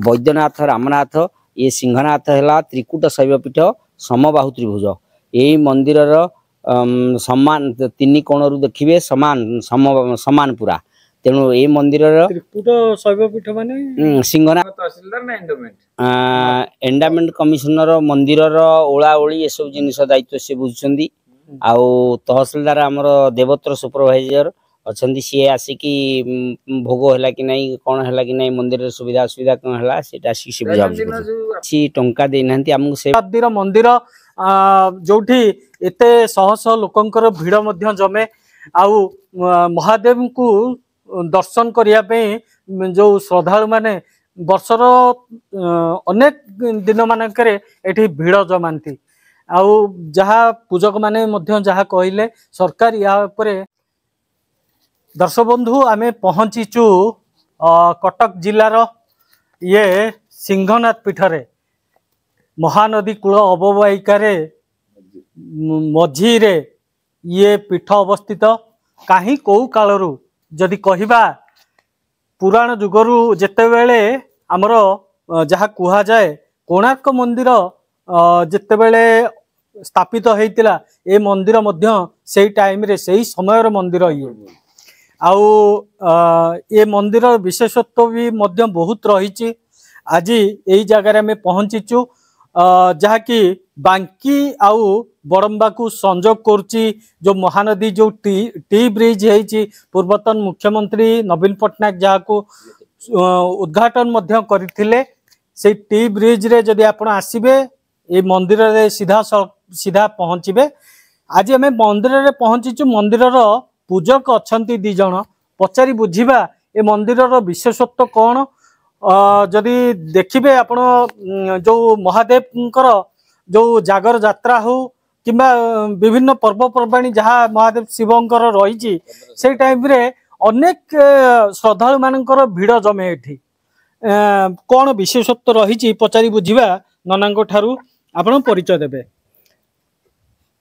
वैद्यनाथ रामनाथ ये सिंहनाथ है त्रिकूट शैवपीठ समबाहु त्रिभुज यही मंदिर समान तीन कोण देखिए समान समान पूरा तेणु ये मंदिर त्रिकूट शैवपीठ माने सिंहनाथ तहसीलदार ना एंडोमेंट एंडामेंट कमिशनर मंदिर ओला ओली ये सब जिन दायित्व से बुझुंट आउ तहसीलदार आमर देवत्र सुपरभाइजर अच्छा सी आसिकी भोग है कि नहीं कौन है कि नहीं मंदिर सुविधा सुविधा कौन है से बुझा टंका देना आमको से मंदिर जोठी एते शह शह लोकंकर भीड़ मध्य जमे आउ महादेव को दर्शन करने जो श्रद्धालु माने वर्षर अनेक दिन मानक भीड़ जमाती आउ जहाँ पूजक माने मध्य जहाँ कहले सरकार या उपरे दर्शक बंधु आमे पहुँचीचु कटक जिलार ये सिंहनाथ पीठरे महानदी कूल अववाहिकार मझी रे ये पीठ अवस्थित कहीं कौ कालरू जदि कहबा पुराण जुगरु जेतेबेले आमर जहाँ कुहा जाए कोणार्क मंदिर जेतेबेले स्थापित होइतिला ए मंदिर मध्य सेई टाइम रे सेई समय मंदिर ये आउ ये मंदिर विशेषत्व भी मध्य बहुत रही आज यही जगार आम पहुँचीचु जहाँ कि बांकी आउ बड़म्बा को संजोग करुच्ची जो महानदी जो टी ब्रिज है पूर्वतन मुख्यमंत्री नवीन पट्टनायक जहाँ को उद्घाटन मध्य करथिले से टी ब्रिज रे जदि आपण आसीबे ये मंदिर रे सीधा सीधा पहुँचे आज आम मंदिर रे पहुँचीचु मंदिर पूजक अच्छी दी जन पचारि बुझिबा ए मंदिर विशेषत्व कौन जदि देखिबे आपण जो महादेव जो जागर यात्रा हो किंबा विभिन्न पर्वपर्वाणी जहाँ महादेव शिवंकर रही से टाइम रे अनेक श्रद्धालु मानकर भीड़ जमे एठी कौन विशेषत्व रही पचारि बुझिबा ननांग ठारू आपण परिचय देबे।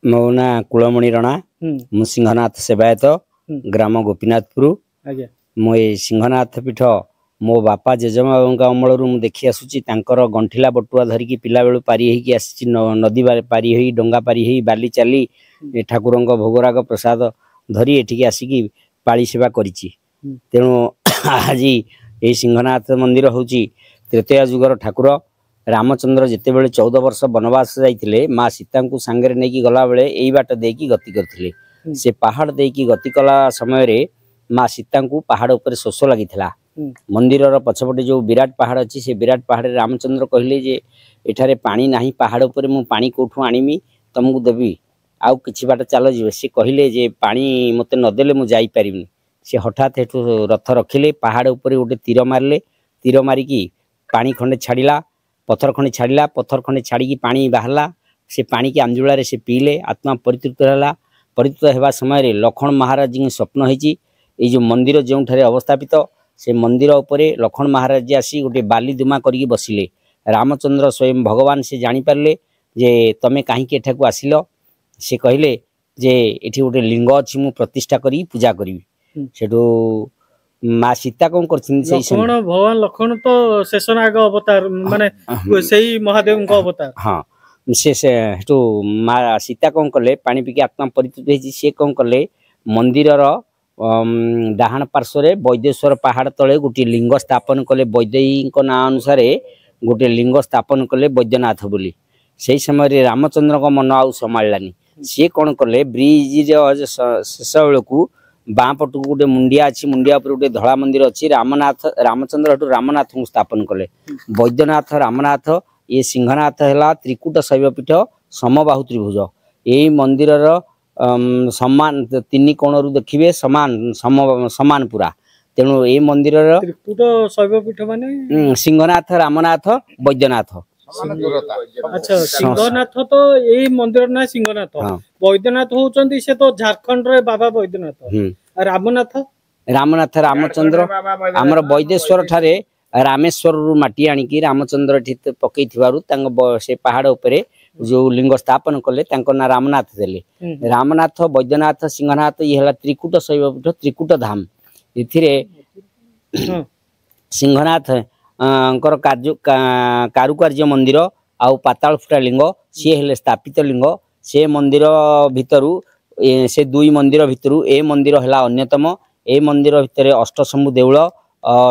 मो ना कुलमणि रणा मु सिंहनाथ सेवायत ग्राम गोपीनाथपुर मो सिंहनाथ पीठ मो बापा जेजेमा अमल मु देखी आसूची गंठिला बटुआ धरिकी पिला बेलू पारी होगी आसी नदी पारी हो डंगा पारी हो बाली चाली ठाकुर भोगराग प्रसाद धरी एठिकी आसिकी पाली सेवा करिछि तेणु आज ये सिंहनाथ मंदिर हूँ तृतीय जुगर ठाकुर रामचंद्र जितेबले 14 वर्ष वनवास जाइए माँ सीता को सांगे नहीं गला बेले यही बाट देकी गति करथिले से पहाड़ देकी गति कला समय रे माँ सीता को पहाड़ उपर शोष लगी मंदिर पछपटे जो विराट पहाड़ अच्छी से विराट पहाड़ रामचंद्र कहले जे एठारे पानी नाही पहाड़ उपर मु पानी कोठू आनिमी तुमको देवी आउ किछि बाट चल जीव से कहले जे पानी मते नदेले मु जाई पारिनी से हठात हेठू रथ रखिले पहाड़ उपर गोटे तीर मारले तीर मारिकी पानी खंडे छाड़िला पत्थर खंडे छाड़िला पत्थर खंडे छाड़ी पानी बाहरला से पानी की आंजुला से पीले आत्मा परितृप्त है परितृप्त होगा समय लक्ष्मण महाराज जी स्वप्न होती ये जो मंदिर जो अवस्थापित से मंदिर उपरे लक्ष्मण महाराज आसी गोटे बाली दुमा करके बसिले रामचंद्र स्वयं भगवान से जानीपारे जे तमें कहीं एठाक आसिल से कहले जे एठी गोटे लिंग अच्छी मु प्रतिष्ठा करी पूजा करी सेठू माँ सीता कौन कर भगवान लक्ष्मण तो शेषनाग अवतार माने सही महादेव अवतार हाँ से माँ सीता कौन कले पानी पीके आत्मा परितृप्त होती सी कौन कले मंदिर डाहाण पार्श्व वैदेश्वर पहाड़ तले गोटे लिंग स्थापन कले वैदेही ना अनुसार गोटे लिंग स्थापन कले वैद्यनाथ बोली से समय रामचंद्र को मन आउ संभालानी सी कौन कले ब्रिज शेष बेलू बाँ पटू गोटे मुंडिया अच्छी मुंडिया पर गोटे धला मंदिर अच्छी रामनाथ रामचंद्र रामनाथ को स्थापन कले वैद्यनाथ रामनाथ ये सिंहनाथ है त्रिकूट शैवपीठ समबाहु त्रिभुज यही मंदिर समान तीन कोण देखिए समान समान पूरा तेणु ये मंदिर त्रिकूट शैवपीठ माने सिंहनाथ रामनाथ वैद्यनाथ अच्छा सिंहनाथ तो यही मंदिर ना सिंहनाथ वैद्यनाथ होचंती से तो झारखंड रे बाबा वैद्यनाथ रामनाथ रामनाथ रामचंद्र आमर वैदेश्वर ठारे रामेश्वर रु माटी आनिकी रामचंद्र पकई से पहाड़ उपरे जो लिंग स्थापन कले ना रामनाथ देले रामनाथ वैद्यनाथ सिंहनाथ ये त्रिकूट शैवपीठ त्रिकूट धाम ए सिंहनाथ कारुकार्य मंदिर आउ पाताल फुटा लिंग सी हेले स्थापित लिंग से मंदिर भितरु से दुई मंदिर भितरु ए मंदिर है अन्यतम ए मंदिर भितर अष्टशंभु देउल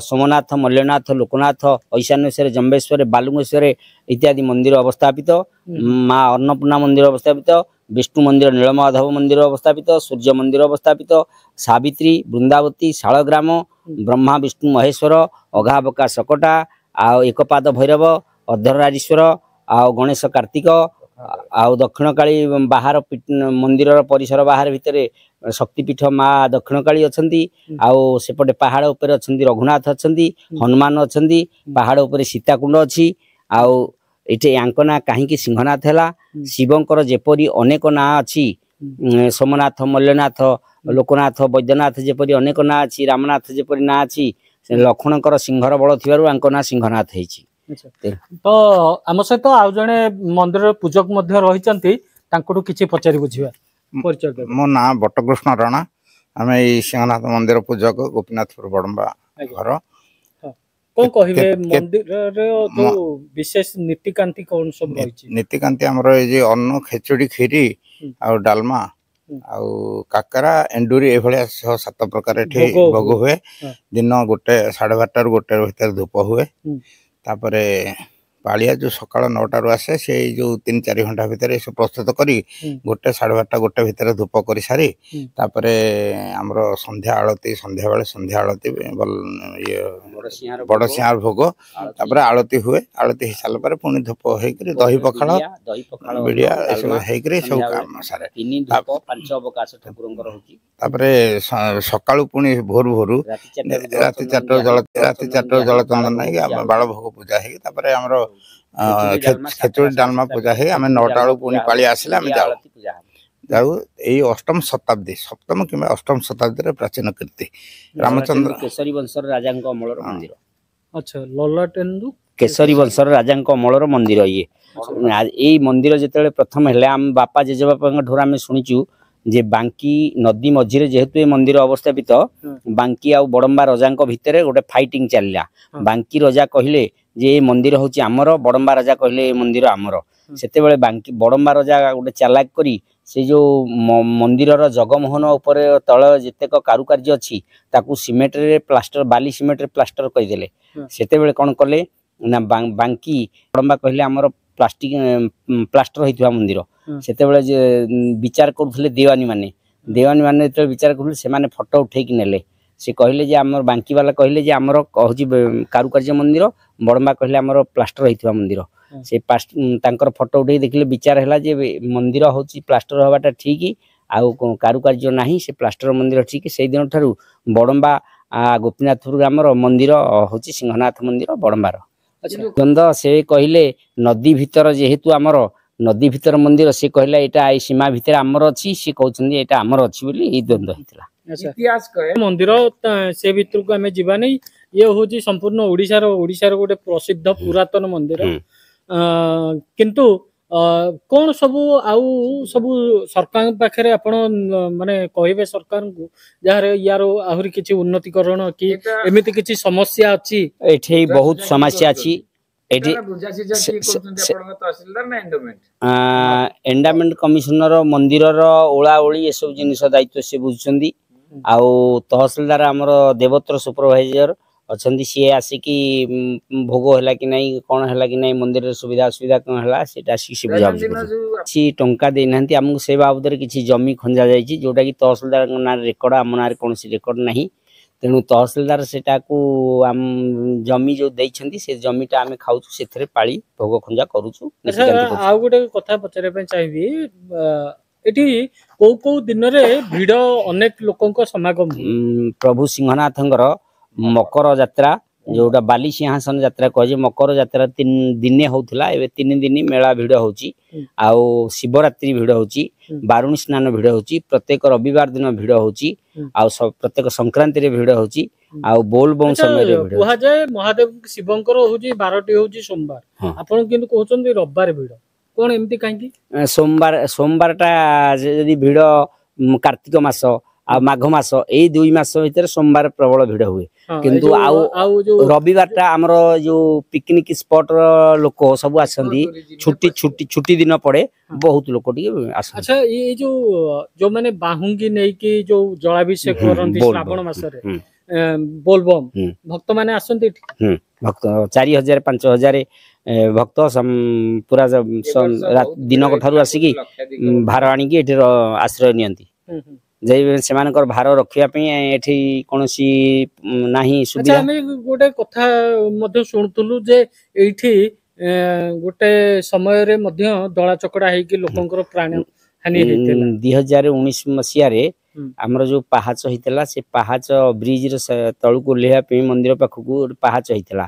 सोमनाथ मल्लनाथ लोकनाथ ऐशानेश्वर जम्बेश्वर बालुंगेश्वर इत्यादि मंदिर अवस्थापित माँ अन्नपूर्णा मंदिर अवस्थापित विष्णु मंदिर नीलमाधव मंदिर अवस्थापित सूर्य मंदिर अवस्थापित सावित्री वृंदावती शालग्राम ब्रह्मा विष्णु महेश्वर अघाबका सकटा आउ एकपाद भैरव अर्धराजेश्वर आउ गणेश कार्तिक आउ दक्षिण काली बाहर मंदिर परिसर बाहर भितर शक्तिपीठ माँ दक्षिण काली अच्छी आउ सेपटे पहाड़ उपर अच्छा रघुनाथ अच्छा हनुमान अच्छा पहाड़ उपर सीताकुंड अच्छी आउ ये ना कहीं सिंहनाथ है शिवंकर जेपरी अनेक ना अच्छी सोमनाथ मल्लनाथ लोकनाथ वैद्यनाथ जेपरी अनेक ना अच्छी रामनाथ जेपरी ना अच्छी लक्ष्मणकर सिंहर बल थी ना सिंहनाथ है। तो आम सहित आउ जड़े मंदिर पूजक रही कि पचारि बुझा परिचय मो ना बटकृष्ण रणा आम सिंहनाथ मंदिर पूजक गोपीनाथपुर बड़म्बा घर कौन कहे मंदिर जो विशेष नीतिकांति कौन सब रही नीतिकांति आमर ये अन्न खेचुड़ी खीरी आ डालमा आउ काकरा एंडुरी ये 6-7 प्रकार भोग हुए दिन 12:30 गोटे भीतर धूप हुए तापरे पालिया जो सकाल 9टा आसे से जो 3-4 घंटा भितर सब प्रस्तुत करी 12:30 गोटे भितर धूप कर सारी तापरे आमर संध्या आलती संध्या आलती बड़ सिंहार भोग तापरे आलती हुए आलती हो सारा पर पुणी धूप होकर दही पखाड़ बिड़िया सब काम सारे तापरे सकाळु पुणी भोर भोरु राति 4 जल चंदन नहीं बाल भोग पूजा है तापरे आमर खेचुड़ी डालमा पूजा है आम 9टा पुणी पाली आसिले आम जाऊ जाऊ यही अष्टम शताब्दी सप्तम कि अष्टम शताब्दी प्राचीन कीर्ति रामचंद्र केसरी वंशर राजा अमलर मंदिर अच्छा ललाटेन्दु केसरी वंशर राजा अमलर मंदिर ये यही मंदिर जिते प्रथम है आम बापा जेजेबापा ठूर आम शुणीचु जे बांकी नदी मझीरे जेहेतु ये मंदिर अवस्थापित बांकी आ बड़म्बा राजा भितर गोटे फाइटिंग चलला बांकी राजा कहले जे ये मंदिर हूँ आमर बड़म्बा राजा कहले ये मंदिर आमर सेते बांकी बड़म्बा राजा गोटे चालाक करी से जो मंदिर जगमोहन उपर तल जेतेक कारुकार्य अच्छी ताकू सिमेंट रे प्लास्टर बाली सिमेंट रे प्लास्टर करदेले सेते कौन कले ना बांकी बड़म्बा कहले आमर प्लास्टिक प्लास्टर होता मंदिर सेते विचार करुले देवानी माने जो विचार करुले से फोटो उठे नेले से कहले जे आमर बांकी वाला कहले जे आमर हूँ कारुकार्य मंदिर बड़म्बा कहले आमर प्लास्टर होता मंदिर से तांकर फोटो उठे देखले विचार है जे मंदिर हूँ प्लास्टर हवाटा ठीक आउ कारुकार्य ना से प्लास्टर मंदिर ठीक से दिन ठारू बड़म्बा गोपीनाथपुर ग्रामर मंदिर हूँ सिंहनाथ मंदिर बड़म्बार गंध से कहले नदी भितर जेहेतु आमर नदी भितर मंदिर से कहला यहाँ सीमा भितर आमर अच्छी सी कहते यहाँ आमर अच्छी बोली द्वंद्व होता इतिहास कहे मंदिर से भितर को आम जावा नहीं ये हूँ संपूर्ण ओडिशार गोटे प्रसिद्ध पुरातन मंदिर किंतु कौन सबू आउ सबू सरकार पाखे आपण माने कहे सरकार को जार यार आहरी किसी उन्नतिकरण कि एमती किसी समस्या अच्छी एठी बहुत समस्या अच्छी एंडामेंट कमिशनर मंदिर ओला ओली ये सब जिनिस दायित्व से बुझुंदी आउ तहसिलदार आमर देवत्र सुपरवाइजर अच्छा सी आसिकी भोग है कि नहीं कौन है कि नहीं मंदिर सुविधा सुविधा कौन है से बुझा किसी टंका देना आमको से बाबद किसी जमी खंजा जाइए जोटा कि तहसिलदार ना रेकर्ड आम ना कौन रेकर्ड ना तेणु तहसिलदार से आम जमी जो देइछंती से जमीटा आम खाऊ से पाली भोग खंजा करूछु। आ गोटे कथा पचारे चाहिए एटी को दिन रे भिड़ अनेक लोकों समागम प्रभु सिंहनाथंकर मकर जात्रा जोटा बाली सिंहासन यात्रा कहे मकर जात्रा 3 दिन होता है 3 दिन मेला भिड़ होची आउ शिवरात्रि भिड़ होची बारुणी स्नान भिड़ होची प्रत्येक रविवार दिन भिड़ होची आउ प्रत्येक संक्रांति रे भिड़ होची आउ बोल बम समय रे भिड़ कहा जाए महादेव शिवंकर होची 12टी होची सोमवार आपण किंतु कहउछन रविवार भिड़ कोन एमती काहे कि सोमवार टा यदि भिड़ कार्तिक मास आ माघ मास एई 2 मास भीतर सोमवार प्रबल भिड़ हुए किंतु रविवार टा हमर जो पिकनिक स्पॉट लोक सब आसंदी छुट्टी छुट्टी छुट्टी दिन पड़े बहुत लोक टिके आसंदी। अच्छा ये जो माने बाहुंगी नै कि जो जलाभिषेक करंती श्रावण मास रे बोलबम भक्त माने आसंती भक्त 4000 5000 भक्त पूरा दिन ठारू आसिकी भार आनिकी एठी आश्रय नियंती जे सेमानकर भार रखिया पे एठी कोनोसी नाही सुविधा। अच्छा हम गोटे कथा मध्ये सुनतुलु जे एठी गोटे समय रे मध्ये दळा चकड़ा हेकी कि लोकंकर प्राण हानि हेतेला 2019 मसिया रे हमर जो पहाच हितला से पहाच ब्रिज रे तळु को लेहा पे मंदिर पाखकू पहाच हितला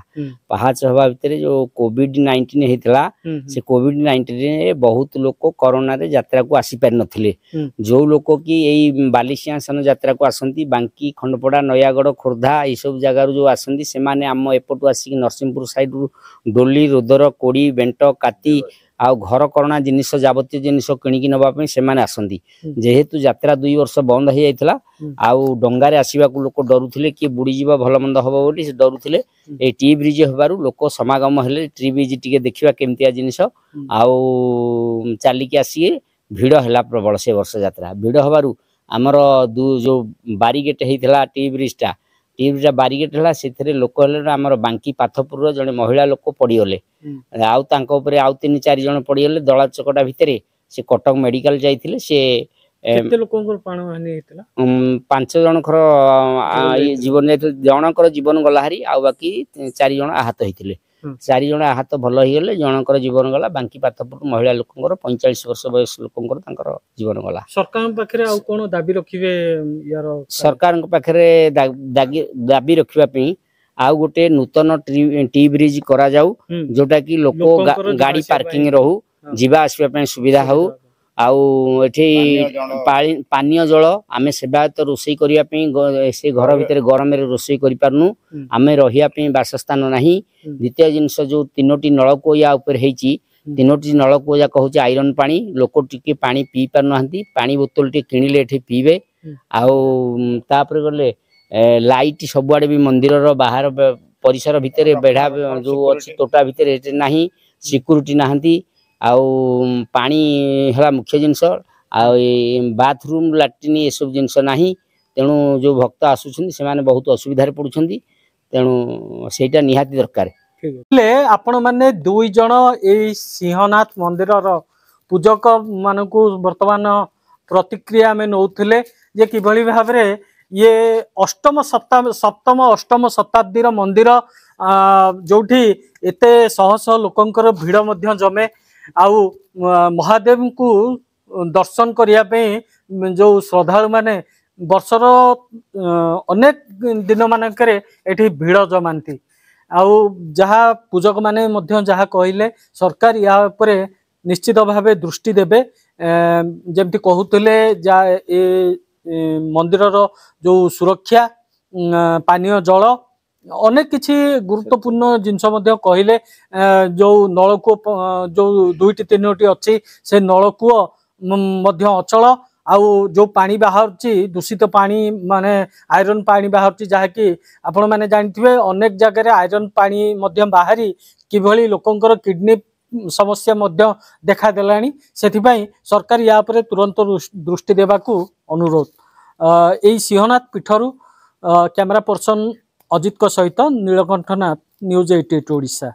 पहाच हवा भितरे जो कोविड 19 हितला से कोविड 19 रे बहुत लोक कोरोना रे यात्रा को आसी पार नथिले जो लोक की एई बालिसियासन यात्रा को आसंती बांकी खंडपड़ा नयागढ़ खोर्धा ए सब जगह जो आसंती से माने हम एपटू आसी नरसिंहपुर साइड रू डोली रोदर कोड़ी बेंट काती आ घर करोना जिनिस जावतीय जिनिस किणिकी नबा से आसंती जेहेतु यात्रा 2 वर्ष बंद हो जाइथिला आउ डंगारे आसीबा को लोक डरुथिले कि बुड़ी जीवा भल मंद हबो बोली से डरुथिले ए टी ब्रिज हबारु लोक समागम हेले टी ब्रिज टिके देखिबा केमतिया जिनिस आउ चालिकी आसी भिड़ हला प्रबल से वर्ष यात्रा भिड़ हबारु हमर जो बारीगेट हेइथिला टी ब्रिज टा बारीगेट हला सेथरे लोक हले हमर बांकी पाथपुर जने महिला लोक पड़ी गले आउ तांको ऊपर आउ 3-4 जन पड़ी गले दळा चकटा भितरे से कटक मेडिकल जाइथिले से केते लोकंकर प्राण हानि हेतला 5 जनकर जीवन जाइथिले जनकर जीवन गला हारी आ बाकी 4 जन आहत हेतिले 4 जन आहत भल हो गले जनकर जीवन गला बांकी पाथपुर महिला लोकंकर 45 वर्ष बयस लोकंकर तांकर जीवन गला। सरकार पाखरे आ कोन दाबी रखिबे यार सरकार पाखरे दाबी रखिबा पे आउ गोटे नूतन टी ब्रिज करा जाऊ जोटा कि लोक गाड़ी पार्किंग रहू जीवा आसवा पे सुविधा हो आउ एठी पानीय जल आमे सेवायत रोषई करिया पे से घर भितर गरम रे रोषई करि पारनु आमे रहिया पे वासस्थान नाही। द्वितीय जिनस जो 3टी नलकूप या ऊपर हेची 3टी नलकूप या कहूचे आयरन पानी लोक टिके पानी पी पार नहंती पानी बोतल टे किनिले एठी पीबे आउ तापर गले लाइट सबुआडे भी मंदिर रो बाहर परिसर भितर बेढ़ा जो अछि तोटा भितर एटे नाही सिक्युरिटी नाहंती आउ पानी हला मुख्य जिनस आ बाथरूम लैट्रिन ए सब जिनस नाही तेणु जो भक्त आसुछन्ती से माने बहुत असुविधा रे पडुछन्ती तेणु सेटा निहाती दरकार। ले आपण माने 2 जण ए सिंहनाथ मंदिर रो पूजक मानकु वर्तमान प्रतिक्रिया में नौथिले जे किभली भाबरे ये सप्तम अष्टम शताब्दी मंदिर जोठी एते शह शह लोकंकर भिड़ मध्य जमे आउ महादेव को दर्शन करिया पे जो श्रद्धालु माने वर्षर अनेक दिन मानकरे एठी भिड़ जमांती आउ जहा पूजक माने मध्य जहा कहिले सरकार या उपरे निश्चित भावे दृष्टि देबे जेमति कहूतले जा ए मंदिर रो जो सुरक्षा पानीय जल अनेक किछि गुरुत्वपूर्ण जिनस मध्य कहिले जो नलकूप जो 2-3टी अछि से नलकूप मध्य अचल आउ जो पानी बाहरची दूषित पानी माने आयरन पानी बाहरची जहा कि आपण माने जानथिबे अनेक जगह रे आयरन पानी मध्य बाहरी किभली लोकंकर किडनी समस्या मध्य देखा देलानी सेथिबाई सरकार या पर तुरंत दृष्टि देबाकू अनुरोध। एई सिंहनाथ पीठरू कैमरा पर्सन अजित सहित नीलकंठ नाथ न्यूज 88 ओडिशा।